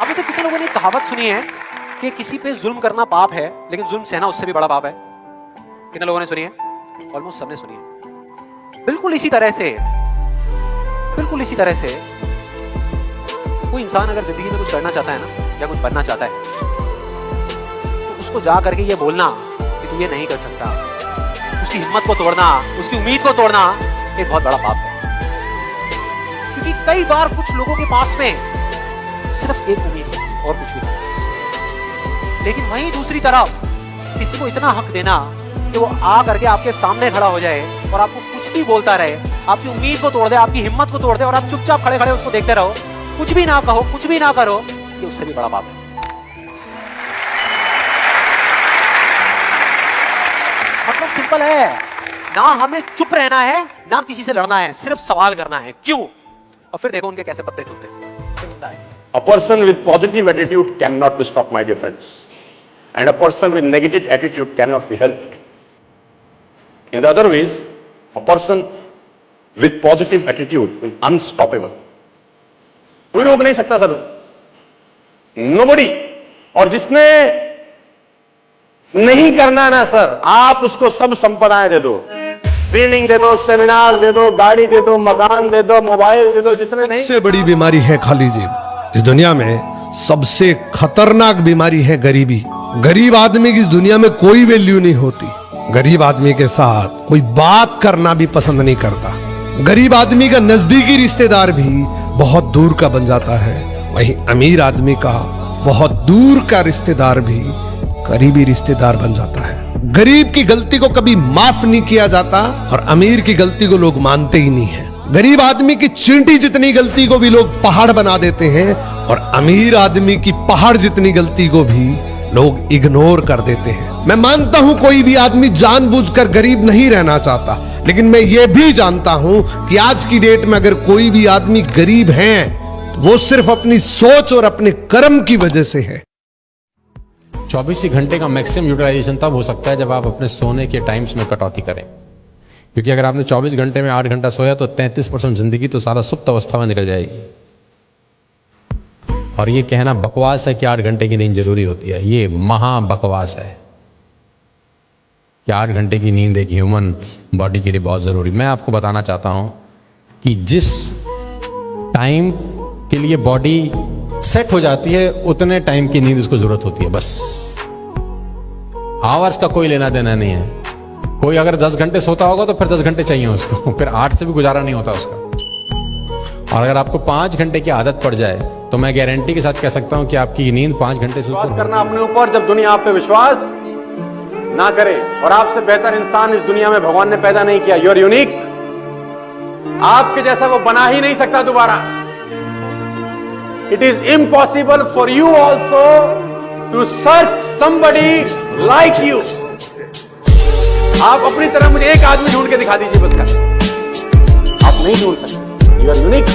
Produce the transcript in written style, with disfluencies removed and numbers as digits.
में से कितने लोगों ने कहावत सुनी है कि किसी पे जुल्म करना पाप है लेकिन जुल्म सहना उससे भी बड़ा पाप है? कितने लोगों ने सुनी है? ऑलमोस्ट सबने सुनी है। बिल्कुल इसी तरह से कोई इंसान अगर जिंदगी में कुछ करना चाहता है ना, या कुछ बनना चाहता है, तो उसको जा करके ये बोलना कि तू ये नहीं कर सकता, उसकी हिम्मत को तोड़ना, उसकी उम्मीद को तोड़ना एक बहुत बड़ा पाप है। क्योंकि कई बार कुछ लोगों के पास में सिर्फ एक उम्मीद है और कुछ भी नहीं, लेकिन वहीं दूसरी तरफ किसी को इतना हक देना कि वो आ करके आपके सामने खड़ा हो जाए और आपको कुछ भी बोलता रहे, आपकी उम्मीद को तोड़ दे, आपकी हिम्मत को तोड़ दे और आप चुपचाप खड़े खड़े उसको देखते रहो, कुछ भी ना कहो, कुछ भी ना करो, ये उससे भी बड़ा पाप है। मतलब सिंपल है, ना हमें चुप रहना है ना किसी से लड़ना है, सिर्फ सवाल करना है क्यों, और फिर देखो उनके कैसे पत्ते टूटते हैं। A person with positive attitude cannot be stopped, my dear friends, and a person with negative attitude cannot be helped. In the other ways, a person with positive attitude is unstoppable. कोई रोक नहीं सकता sir, nobody। और जिसने नहीं करना ना sir, आप उसको सब संपदाएं दे दो, ट्रेनिंग दे दो, सेमिनार दे दो, गाड़ी दे दो, मकान दे दो, मोबाइल दे दो, जिसने नहीं। सबसे बड़ी बीमारी है खाली जेब। इस दुनिया में सबसे खतरनाक बीमारी है गरीबी। गरीब आदमी की इस दुनिया में कोई वैल्यू नहीं होती। गरीब आदमी के साथ कोई बात करना भी पसंद नहीं करता। गरीब आदमी का नजदीकी रिश्तेदार भी बहुत दूर का बन जाता है, वहीं अमीर आदमी का बहुत दूर का रिश्तेदार भी करीबी रिश्तेदार बन जाता है। गरीब की गलती को कभी माफ नहीं किया जाता और अमीर की गलती को लोग मानते ही नहीं है। गरीब आदमी की चींटी जितनी गलती को भी लोग पहाड़ बना देते हैं और अमीर आदमी की पहाड़ जितनी गलती को भी लोग इग्नोर कर देते हैं। मैं मानता हूं कोई भी आदमी जानबूझकर गरीब नहीं रहना चाहता, लेकिन मैं ये भी जानता हूं कि आज की डेट में अगर कोई भी आदमी गरीब है तो वो सिर्फ अपनी सोच और अपने कर्म की वजह से है। 24 घंटे का मैक्सिमम यूटिलाइजेशन तब हो सकता है जब आप अपने सोने के टाइम्स में कटौती करें, क्योंकि अगर आपने 24 घंटे में 8 घंटा सोया तो 33% जिंदगी तो सारा सुप्त अवस्था में निकल जाएगी। और ये कहना बकवास है कि 8 घंटे की नींद जरूरी होती है, ये महा बकवास है कि 8 घंटे की नींद एक ह्यूमन बॉडी के लिए बहुत जरूरी। मैं आपको बताना चाहता हूं कि जिस टाइम के लिए बॉडी सेट हो जाती है उतने टाइम की नींद उसको जरूरत होती है, बस। आवर्स का कोई लेना देना नहीं है। कोई अगर 10 घंटे सोता होगा तो फिर 10 घंटे चाहिए उसको, फिर 8 से भी गुजारा नहीं होता उसका। और अगर आपको 5 घंटे की आदत पड़ जाए तो मैं गारंटी के साथ कह सकता हूं कि आपकी नींद 5 घंटे से विश्वास करना अपने ऊपर जब दुनिया आप पे विश्वास ना करे। और आपसे बेहतर इंसान इस दुनिया में भगवान ने पैदा नहीं किया। You are unique. आपके जैसा वो बना ही नहीं सकता दोबारा। It is impossible for you also to search somebody like you. आप अपनी तरह मुझे एक आदमी ढूंढ के दिखा दीजिए बस का, आप नहीं ढूंढ सकते। You are unique.